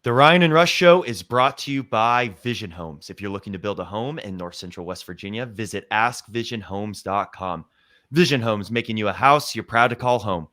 The Ryan and Rush Show is brought to you by Vision Homes. If you're looking to build a home in North Central West Virginia, visit askvisionhomes.com. Vision Homes, making you a house you're proud to call home.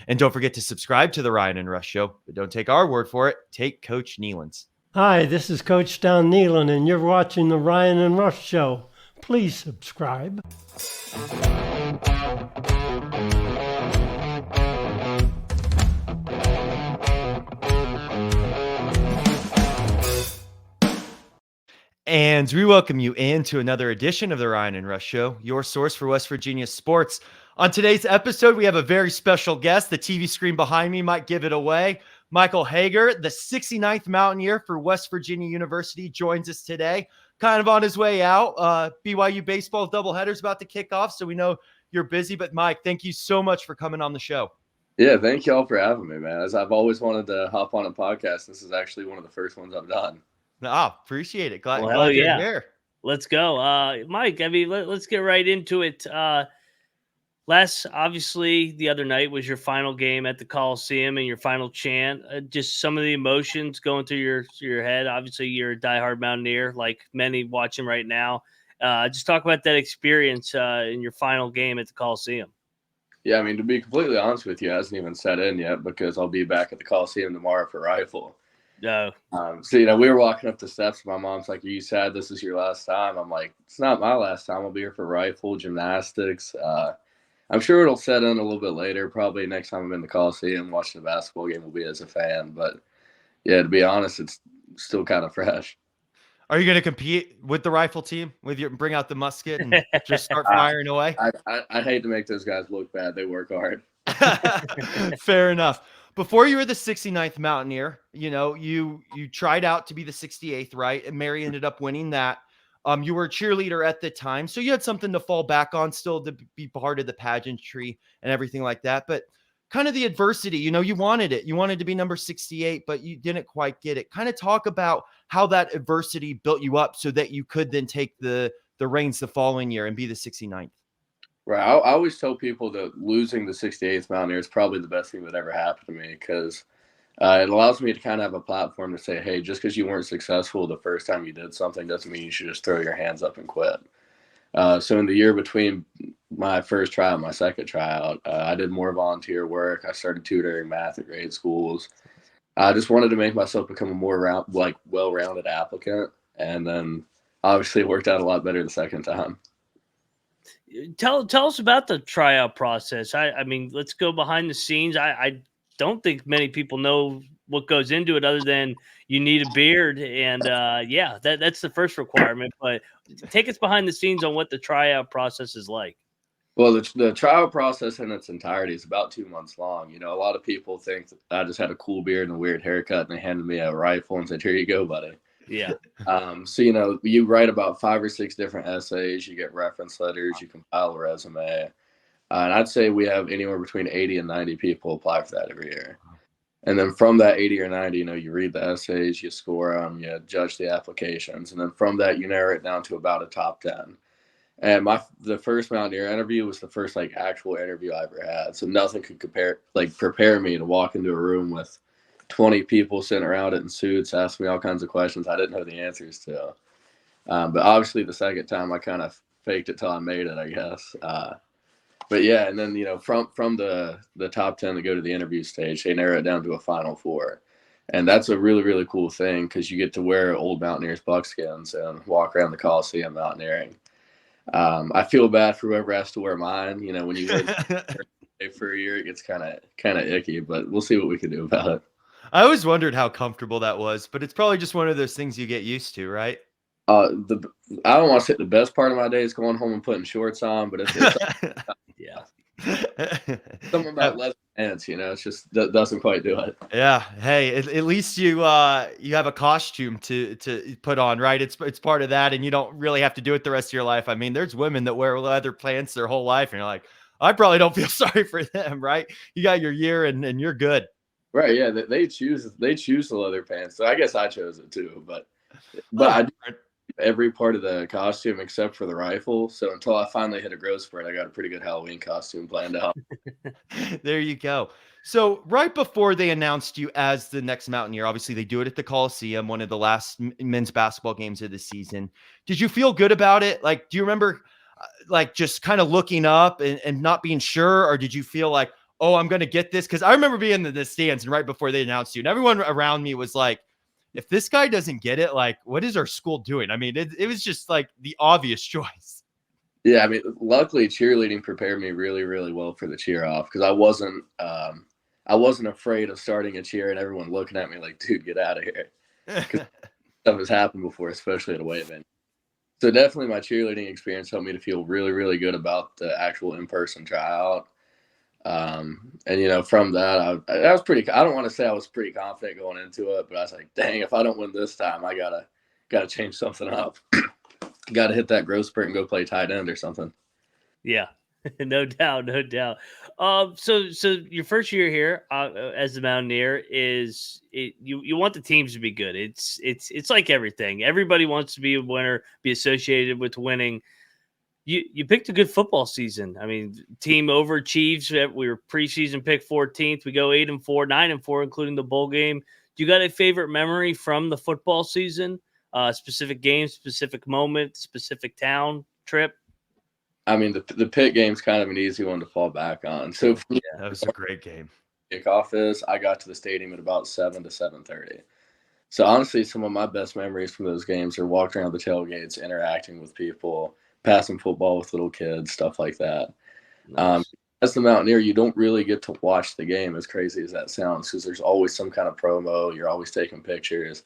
And don't forget to subscribe to the Ryan and Rush Show. But don't take our word for it. Take Coach Nealon's. Hi, this is Coach Don Nealon, and you're watching the Ryan and Rush Show. Please subscribe. And we welcome you into another edition of the Ryan and Rush Show, your source for West Virginia sports. On today's episode, we have a very special guest. The TV screen behind me might give it away. Mikel Hager, the 69th Mountaineer for West Virginia University, joins us today. Kind of on his way out. BYU baseball doubleheader is about to kick off, so we know you're busy. But Mike, thank you so much for coming on the show. Yeah, thank y'all for having me, man. As I've always wanted to hop on a podcast, this is actually one of the first ones I've done. Appreciate it. Glad you're here. Let's go. Mike, I mean, let's get right into it. Obviously, the other night was your final game at the Coliseum and your final chant. Just some of the emotions going through your head. Obviously, you're a diehard Mountaineer, like many watching right now. Just talk about that experience in your final game at the Coliseum. Yeah, I mean, to be completely honest with you, it hasn't even set in yet because I'll be back at the Coliseum tomorrow for rifle. No. So, we were walking up the steps. My mom's like, "Are you sad this is your last time?" I'm like, "It's not my last time. I'll be here for rifle, gymnastics." I'm sure it'll set in a little bit later. Probably next time I'm in the Coliseum watching the basketball game will be as a fan. But, yeah, to be honest, it's still kind of fresh. Are you going to compete with the rifle team? Bring out the musket and just start firing away? I hate to make those guys look bad. They work hard. Fair enough. Before you were the 69th Mountaineer, you tried out to be the 68th, right? And Mary ended up winning that. You were a cheerleader at the time, so you had something to fall back on still to be part of the pageantry and everything like that. But kind of the adversity, you wanted it. You wanted to be number 68, but you didn't quite get it. Kind of talk about how that adversity built you up so that you could then take the reins the following year and be the 69th. Right. I always tell people that losing the 68th Mountaineer is probably the best thing that ever happened to me because it allows me to kind of have a platform to say, hey, just because you weren't successful the first time you did something doesn't mean you should just throw your hands up and quit. So in the year between my first tryout and my second tryout, I did more volunteer work. I started tutoring math at grade schools. I just wanted to make myself become a more well-rounded applicant. And then obviously it worked out a lot better the second time. Tell us about the tryout process. I mean, let's go behind the scenes. I don't think many people know what goes into it other than you need a beard. And that's the first requirement. But take us behind the scenes on what the tryout process is like. Well, the tryout process in its entirety is about 2 months long. A lot of people think that I just had a cool beard and a weird haircut and they handed me a rifle and said, "Here you go, buddy." Yeah. So, you write about 5 or 6 different essays, you get reference letters, you compile a resume. And I'd say we have anywhere between 80 and 90 people apply for that every year. And then from that 80 or 90, you read the essays, you score them, you judge the applications. And then from that, you narrow it down to about a top 10. And the first Mountaineer interview was the first actual interview I ever had. So nothing could prepare me to walk into a room with 20 people sitting around it in suits, asking me all kinds of questions I didn't know the answers to. But obviously the second time I kind of faked it till I made it, I guess. But yeah, and then, from the top 10 that go to the interview stage, they narrow it down to a final 4. And that's a really, really cool thing because you get to wear old Mountaineers buckskins and walk around the Coliseum mountaineering. I feel bad for whoever has to wear mine. When you wear for a year, it gets kind of icky, but we'll see what we can do about it. I always wondered how comfortable that was, but it's probably just one of those things you get used to, right? I don't want to say the best part of my day is going home and putting shorts on, but it's yeah. Something about leather pants, it just doesn't quite do it. Yeah. Hey, at least you have a costume to put on, right? It's part of that, and you don't really have to do it the rest of your life. I mean, there's women that wear leather pants their whole life, and you're like, I probably don't feel sorry for them, right? You got your year, and you're good. Right? Yeah, they choose the leather pants. So I guess I chose it too, but I do every part of the costume except for the rifle. So until I finally hit a growth spurt, I got a pretty good Halloween costume planned out. There you go. So right before they announced you as the next Mountaineer, obviously they do it at the Coliseum, one of the last men's basketball games of the season. Did you feel good about it? Like, do you remember like just kind of looking up and not being sure? Or did you feel like, oh, I'm going to get this? Because I remember being in the stands and right before they announced you and everyone around me was like, if this guy doesn't get it, like, what is our school doing? I mean, it was just like the obvious choice. Yeah, I mean, luckily cheerleading prepared me really, really well for the cheer off because I wasn't afraid of starting a cheer and everyone looking at me like, dude, get out of here. Because stuff has happened before, especially at a weight event. So definitely my cheerleading experience helped me to feel really, really good about the actual in-person tryout. And from that, I was pretty. I don't want to say I was pretty confident going into it, but I was like, dang, if I don't win this time, I gotta change something up. Got to hit that growth spurt and go play tight end or something. Yeah, no doubt, no doubt. So your first year here as the Mountaineer you want the teams to be good. It's like everything. Everybody wants to be a winner, be associated with winning. You picked a good football season. I mean, team overachieves. We were preseason pick 14th. We go 8-4, 9-4, including the bowl game. Do you got a favorite memory from the football season? Specific game, specific moment, specific town, trip? I mean, the pit game's kind of an easy one to fall back on. So for me, That was a great game. kickoff is I got to the stadium at about 7 to 7:30. So honestly, some of my best memories from those games are walking around the tailgates, interacting with people, passing football with little kids, stuff like that. Nice. As the Mountaineer, you don't really get to watch the game, as crazy as that sounds, because there's always some kind of promo. You're always taking pictures.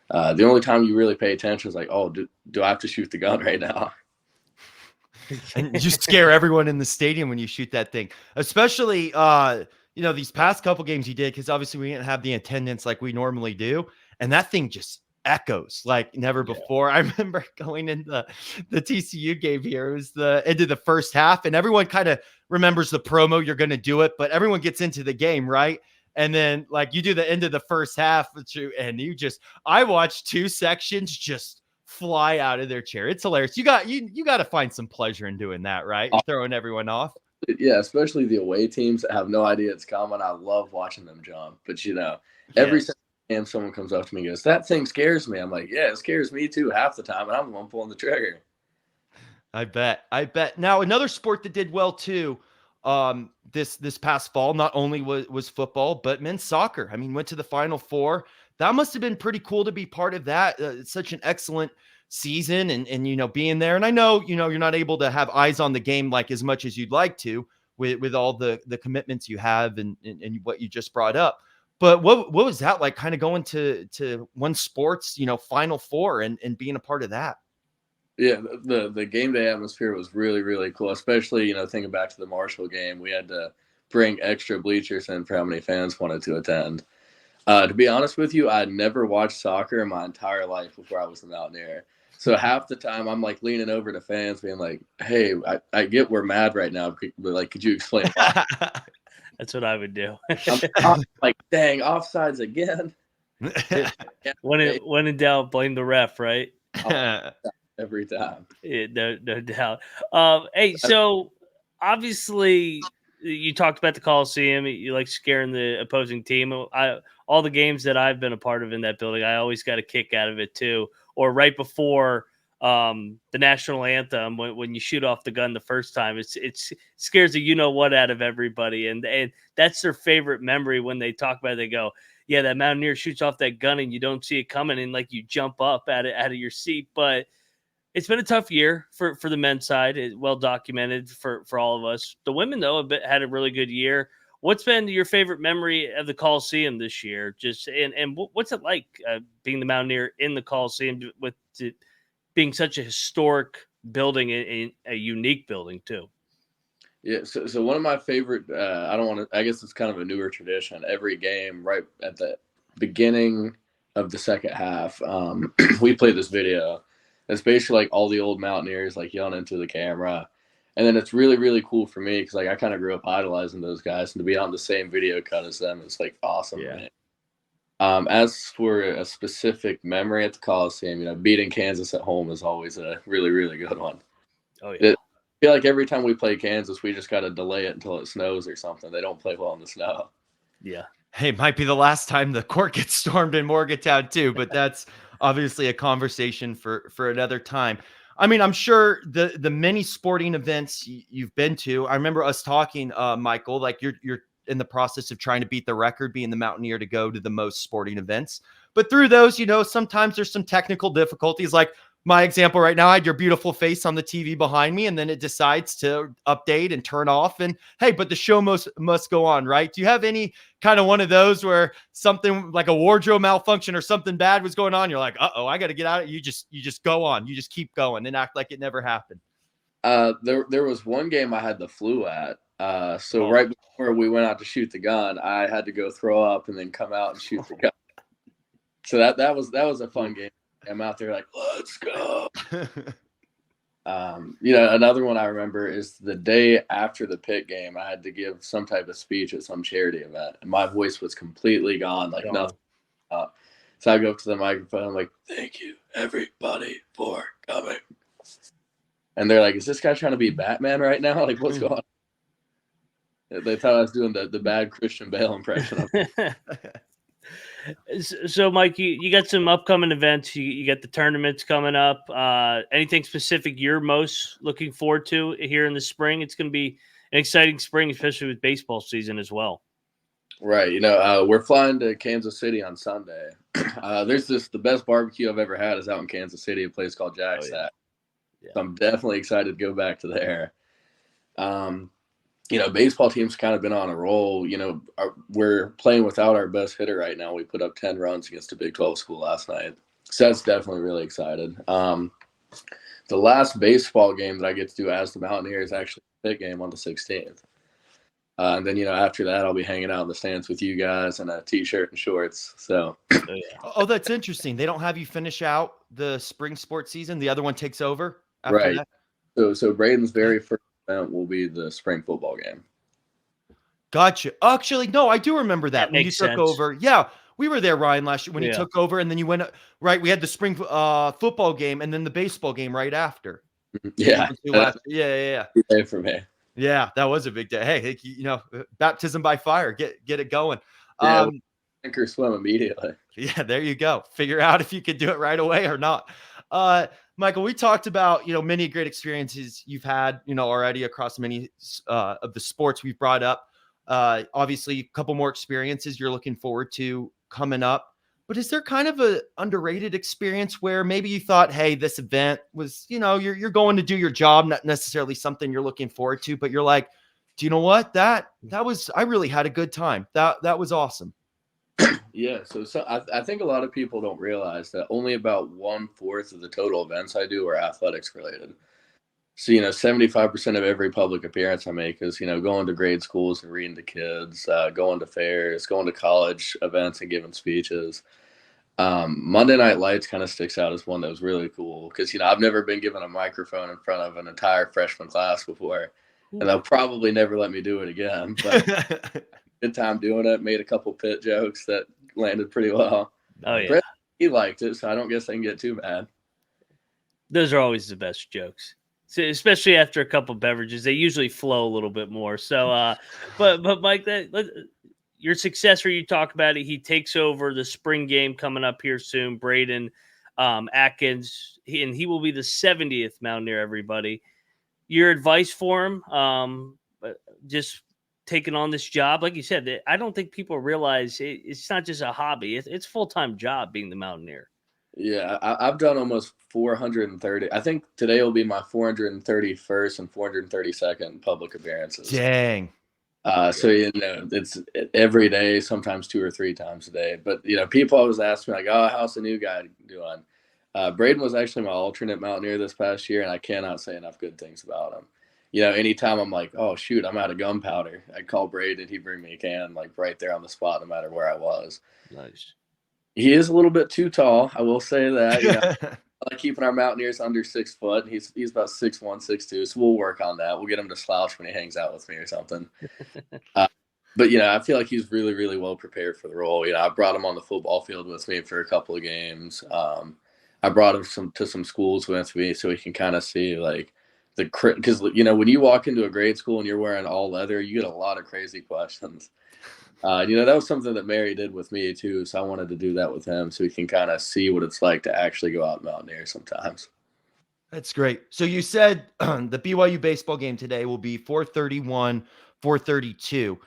The only time you really pay attention is like, oh, do I have to shoot the gun right now? And you scare everyone in the stadium when you shoot that thing, especially these past couple games you did, because obviously we didn't have the attendance like we normally do, and that thing just echoes like never before. I remember going in the TCU game here. It was the end of the first half, and everyone kind of remembers the promo. You're going to do it, but everyone gets into the game, right? And then like you do the end of the first half, and I watched two sections just fly out of their chair. It's hilarious. You got to find some pleasure in doing that, right? Throwing everyone off. Yeah, especially the away teams that have no idea it's coming. I love watching them jump. But every time someone comes up to me and goes, "That thing scares me." I'm like, "Yeah, it scares me too half the time, and I'm the one pulling the trigger." I bet. Now another sport that did well too, this past fall, not only was football, but men's soccer. I mean, went to the Final Four. That must have been pretty cool to be part of that. It's such an excellent season and being there. And I know, you're not able to have eyes on the game like as much as you'd like to with all the commitments you have and what you just brought up. But what was that like kind of going to one sports, Final Four and being a part of that? Yeah, the game day atmosphere was really, really cool, especially, thinking back to the Marshall game. We had to bring extra bleachers in for how many fans wanted to attend. To be honest with you, I'd never watched soccer in my entire life before I was the Mountaineer. So half the time I'm like leaning over to fans being like, hey, I get we're mad right now, but like, could you explain why? That's what I would do. I'm like, dang, offsides again. When in doubt, blame the ref, right? Every time. Yeah, no doubt. Hey, so obviously you talked about the Coliseum. You like scaring the opposing team. All the games that I've been a part of in that building, I always got a kick out of it too. Or right before the national anthem, when you shoot off the gun the first time, it scares the what out of everybody, and that's their favorite memory when they talk about it. They go, yeah, that Mountaineer shoots off that gun and you don't see it coming, and like you jump up out of your seat. But it's been a tough year for the men's side. It's well documented for all of us. The women, though, had a really good year. What's been your favorite memory of the Coliseum this year? And what's it like being the Mountaineer in the Coliseum with it being such a historic building and a unique building too? Yeah, so one of my favorite, I guess it's kind of a newer tradition. Every game, right at the beginning of the second half, we play this video. It's basically like all the old Mountaineers like yelling into the camera. And then it's really, really cool for me because like I kind of grew up idolizing those guys, and to be on the same video cut as them, it's like awesome. Yeah. As for a specific memory at the Coliseum, beating Kansas at home is always a really, really good one. Oh yeah. I feel like every time we play Kansas, we just got to delay it until it snows or something. They don't play well in the snow. Yeah. Hey, it might be the last time the court gets stormed in Morgantown too, but that's obviously a conversation for another time. I mean, I'm sure the many sporting events you've been to. I remember us talking, Michael, like you're in the process of trying to beat the record, being the Mountaineer to go to the most sporting events. But through those, sometimes there's some technical difficulties. Like my example right now, I had your beautiful face on the TV behind me, and then it decides to update and turn off. And hey, but the show must go on, right? Do you have any kind of one of those where something like a wardrobe malfunction or something bad was going on? You're like, uh-oh, I got to get out of it. You just go on. You just keep going and act like it never happened. There was one game I had the flu at. So right before we went out to shoot the gun, I had to go throw up and then come out and shoot the gun. So that was a fun game. I'm out there like, let's go. Another one I remember is the day after the Pitt game, I had to give some type of speech at some charity event, and my voice was completely gone, like nothing. So I go up to the microphone, I'm like, "Thank you, everybody, for coming." And they're like, "Is this guy trying to be Batman right now? Like, what's going on?" They thought I was doing the bad Christian Bale impression. So, Mike, you got some upcoming events. You got the tournaments coming up. Anything specific you're most looking forward to here in the spring? It's going to be an exciting spring, especially with baseball season as well. Right. We're flying to Kansas City on Sunday. There's the best barbecue I've ever had is out in Kansas City, a place called Jack's Hat. Yeah. So I'm definitely excited to go back to there. Baseball team's kind of been on a roll. We're playing without our best hitter right now. We put up 10 runs against a Big 12 school last night. So that's definitely really excited. The last baseball game that I get to do as the Mountaineer is actually the Pitt game on the 16th. And then, after that, I'll be hanging out in the stands with you guys in a T-shirt and shorts. So, oh, that's interesting. They don't have you finish out the spring sports season. The other one takes over after that. So Braden's very first event will be the spring football game. Gotcha. Actually, no, I do remember that when you makes took sense. over. Yeah, we were there, Ryan, last year when you took over, and then you went right. We had the spring football game, and then the baseball game right after. Yeah, yeah. Big day for me. Yeah, that was a big day. Hey, baptism by fire. Get it going. Yeah, sink or swim immediately. Yeah, there you go. Figure out if you could do it right away or not. Michael, we talked about, many great experiences you've had, already across many of the sports we've brought up. Obviously, a couple more experiences you're looking forward to coming up. But is there kind of a underrated experience where maybe you thought, hey, this event was, you're going to do your job, not necessarily something you're looking forward to, but you're like, do you know what? That was, I really had a good time. That was awesome. Yeah. So I think a lot of people don't realize that only about 1/4 of the total events I do are athletics related. So, 75% of every public appearance I make is, going to grade schools and reading to kids, going to fairs, going to college events and giving speeches. Monday Night Lights kind of sticks out as one that was really cool because, I've never been given a microphone in front of an entire freshman class before, and they'll probably never let me do it again. But good time doing it. Made a couple pit jokes that landed pretty well. Oh, yeah. Brett, he liked it, so I don't guess I can get too mad. Those are always the best jokes. Especially after a couple beverages, they usually flow a little bit more. So, but Mike, your successor, you talk about it. He takes over the spring game coming up here soon. Braden Atkins, he will be the 70th Mountaineer. Everybody, your advice for him? Just taking on this job, like you said, I don't think people realize it's not just a hobby; it's full-time job being the Mountaineer. Yeah, I've done almost 430. I think today will be my 431st and 432nd public appearances. Dang. So, it's every day, sometimes 2 or 3 times a day. But, people always ask me, like, oh, how's the new guy doing? Braden was actually my alternate Mountaineer this past year, and I cannot say enough good things about him. Anytime I'm like, oh, shoot, I'm out of gunpowder, I'd call Braden, he'd bring me a can, like, right there on the spot, no matter where I was. Nice. He is a little bit too tall, I will say that. I like keeping our Mountaineers under 6 foot. He's about 6'1", 6'2", so we'll work on that. We'll get him to slouch when he hangs out with me or something. But I feel like he's really, really well prepared for the role. I brought him on the football field with me for a couple of games. I brought him to some schools with me so he can kind of see like because when you walk into a grade school and you're wearing all leather, you get a lot of crazy questions. That was something that Mary did with me too. So I wanted to do that with him so he can kind of see what it's like to actually go out and Mountaineer sometimes. That's great. So you said the BYU baseball game today will be 431, 432.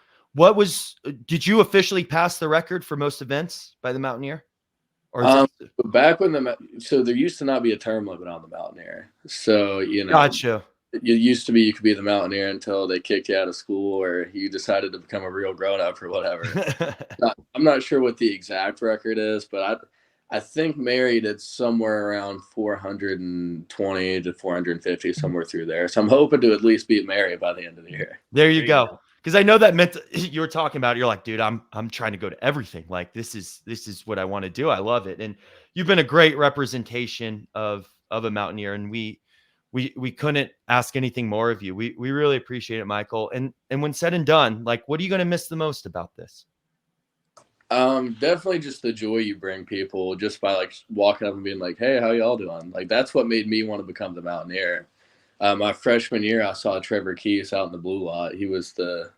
Did you officially pass the record for most events by the Mountaineer? Or is Back when so there used to not be a term limit on the Mountaineer. So, Gotcha. it used to be you could be the Mountaineer until they kicked you out of school or you decided to become a real grown up or whatever. I'm not sure what the exact record is, but I think Mary did somewhere around 420 to 450, somewhere through there. So I'm hoping to at least beat Mary by the end of the year. There you go. Because I know that meant you were talking about it. You're like, dude, I'm trying to go to everything. Like this is what I want to do. I love it. And you've been a great representation of a Mountaineer, and we couldn't ask anything more of you. We really appreciate it, Michael. And when said and done, like, what are you going to miss the most about this? Definitely just the joy you bring people just by like walking up and being like, hey, how y'all doing? Like that's what made me want to become the Mountaineer. My freshman year, I saw Trevor Keese out in the blue lot. He was the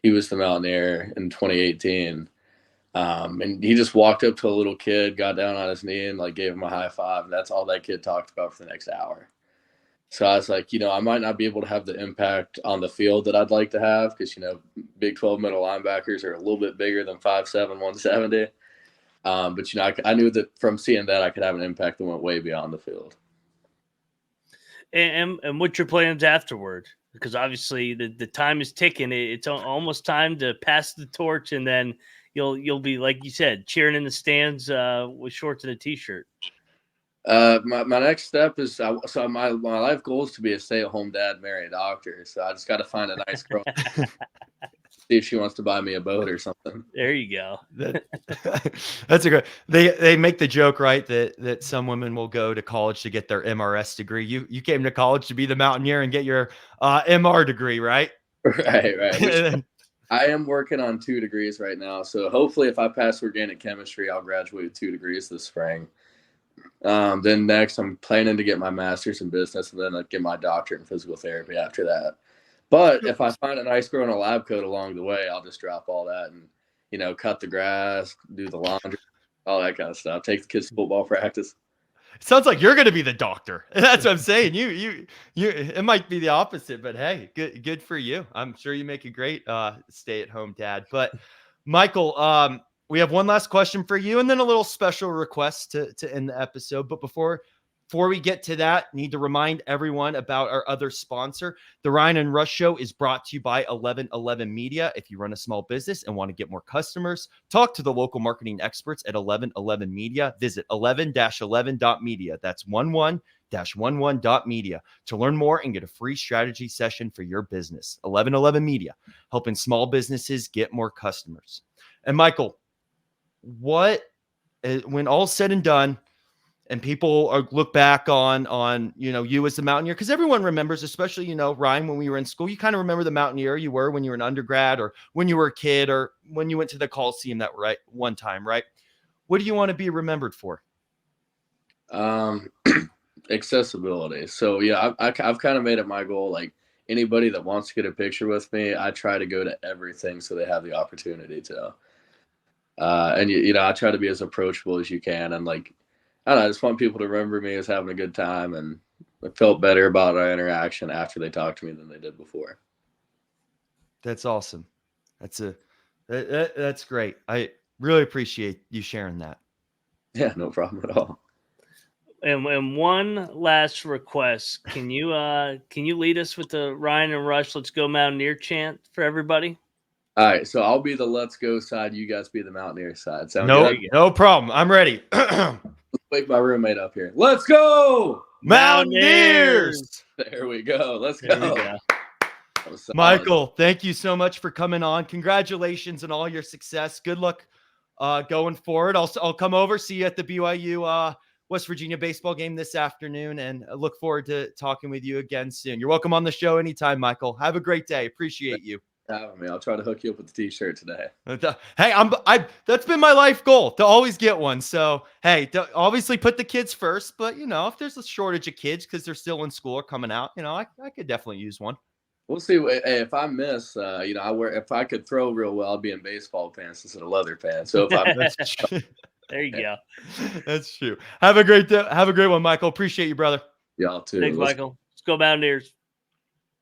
Mountaineer in 2018. And he just walked up to a little kid, got down on his knee and like gave him a high five. And that's all that kid talked about for the next hour. So I was like, I might not be able to have the impact on the field that I'd like to have because, Big 12 middle linebackers are a little bit bigger than 5'7", 170. But, I knew that from seeing that I could have an impact that went way beyond the field. And what's your plans afterward? Because obviously the time is ticking. It's almost time to pass the torch, and then you'll be, like you said, cheering in the stands with shorts and a T-shirt. My next step is my life goal is to be a stay-at-home dad, marry a doctor. So I just got to find a nice girl, see if she wants to buy me a boat or something. There you go. That's a good. They make the joke, right, that some women will go to college to get their MRS degree. You came to college to be the Mountaineer and get your MR degree, right? Right. I am working on 2 degrees right now. So hopefully, if I pass organic chemistry, I'll graduate with 2 degrees this spring. Then next, I'm planning to get my master's in business and then get my doctorate in physical therapy after that. But if I find a nice girl in a lab coat along the way, I'll just drop all that and, cut the grass, do the laundry, all that kind of stuff. Take the kids to football practice. It sounds like you're going to be the doctor. That's what I'm saying. You. It might be the opposite, but hey, good for you. I'm sure you make a great stay-at-home dad. But Michael, we have one last question for you and then a little special request to end the episode. But before we get to that, need to remind everyone about our other sponsor. The Ryan and Rush Show is brought to you by 1111 Media. If you run a small business and want to get more customers, talk to the local marketing experts at 1111 Media. Visit 11-11.media. That's 11-11.media to learn more and get a free strategy session for your business. 1111 Media, helping small businesses get more customers. And Michael, when all's said and done and people look back on you as the Mountaineer, because everyone remembers, especially Ryan, when we were in school, you kind of remember the Mountaineer you were when you were an undergrad or when you were a kid or when you went to the Coliseum that one time, right? What do you want to be remembered for? Accessibility. So yeah, I've kind of made it my goal, like anybody that wants to get a picture with me, I try to go to everything so they have the opportunity to. And I try to be as approachable as you can, and I don't know, I just want people to remember me as having a good time, and I felt better about our interaction after they talked to me than they did before. That's awesome. That's great. I really appreciate you sharing that. Yeah, no problem at all. And one last request: can you lead us with the Ryan and Rush "Let's Go Mountaineer" chant for everybody? All right, so I'll be the Let's Go side. You guys be the Mountaineer side. Sound good? No problem. I'm ready. Let's wake my roommate up here. Let's go, Mountaineers! There we go. Let's go. Michael, thank you so much for coming on. Congratulations on all your success. Good luck going forward. I'll come over, see you at the BYU West Virginia baseball game this afternoon, and I look forward to talking with you again soon. You're welcome on the show anytime, Michael. Have a great day. Appreciate you. Having me. I'll try to hook you up with the T-shirt today. Hey, that's been my life goal, to always get one. So, hey, obviously put the kids first, but if there's a shortage of kids because they're still in school or coming out, I could definitely use one. We'll see. Hey, if I miss, if I could throw real well, I'll be in baseball pants instead of leather pants. So if I That's true. There you go. That's true. Have a great day. Have a great one, Michael. Appreciate you, brother. y'all too. Thanks, Michael. Let's go Mountaineers.